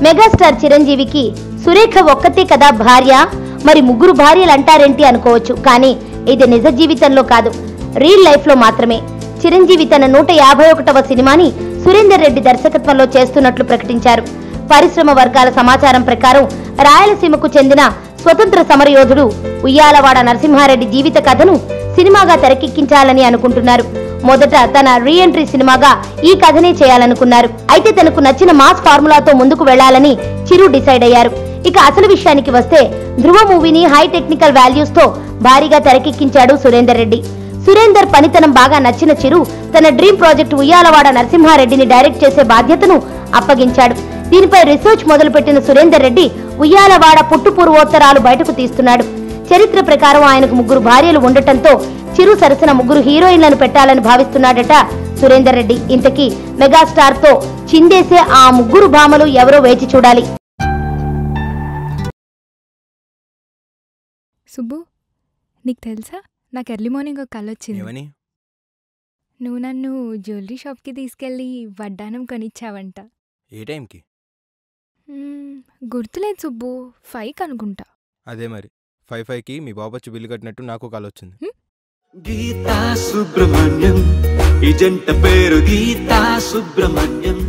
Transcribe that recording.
Megastar చిరంజీవికి సురేఖ ఒక్కతే కదా భార్య, మరి ముగ్గురు భార్యలు అంటారేంటి అనుకోవచ్చు. కానీ ఇది నిజ జీవితంలో కాదు, రియల్ లైఫ్ లో మాత్రమే. చిరంజీవి తన 151వ సినిమాని సురేందర్ రెడ్డి దర్శకత్వంలో చేస్తున్నట్లు ప్రకటించారు. పరిశ్రమ వర్గాల సమాచారం ప్రకారం రాయలసీమకు చెందిన స్వతంత్ర సమరయోధుడు ఉయ్యాలవాడ నరసింహారెడ్డి జీవిత కథను సినిమాగా తెరకెక్కించాలని అనుకుంటున్నారు. మొదట తన రీఎంట్రీ సినిమాగా ఈ కథనే చేయాలనుకున్నారు. అయితే తనకు నచ్చిన మాస్ ఫార్ములాతో ముందుకు వెళ్లాలని చిరు డిసైడ్ అయ్యారు. ఇక అసలు విషయానికి వస్తే ధృవ మూవీని హై టెక్నికల్ వాల్యూస్ తో భారీగా తెరకెక్కించాడు సురేందర్ రెడ్డి. సురేందర్ పనితనం బాగా నచ్చిన చిరు తన డ్రీమ్ ప్రాజెక్ట్ ఉయ్యాలవాడ నరసింహారెడ్డిని డైరెక్ట్ చేసే బాధ్యతను అప్పగించాడు. దీనిపై రీసెర్చ్ మొదలుపెట్టిన సురేందర్ రెడ్డి ఉయ్యాలవాడ పుట్టు పూర్వోత్తరాలు బయటకు తీస్తున్నాడు. చరిత్ర ప్రకారం ఆయనకు 3 భార్యలు ఉండటంతో చిరు సరసన 3 హీరోయిన్లను పెట్టాలని భావిస్తున్నాడట సురేందర్ రెడ్డి. ఇంతకీ మెగాస్టార్ తో చిందేసే ఆ 3 భామలు ఎవరో వేచి చూడాలి. సుబ్బు, నీకు తెలుసా, నాకు ఎర్లీ మార్నింగ్ ఒక కల వచ్చింది. నువ్వు నన్ను జ్యువెలరీ షాప్కి తీసుకెళ్ళి వడ్డానం కొనిచ్చావంట. ఏ టైంకి? గుర్తులేదు సుబ్బు, 5కి అనుకుంటా. అదే మరి 5కి మీ బాబు వచ్చి బిల్లు కట్టినట్టు నాకు కాల్ వచ్చింది. గీతా సుబ్రహ్మణ్యం, ఈ జంట పేరు గీతా సుబ్రహ్మణ్యం.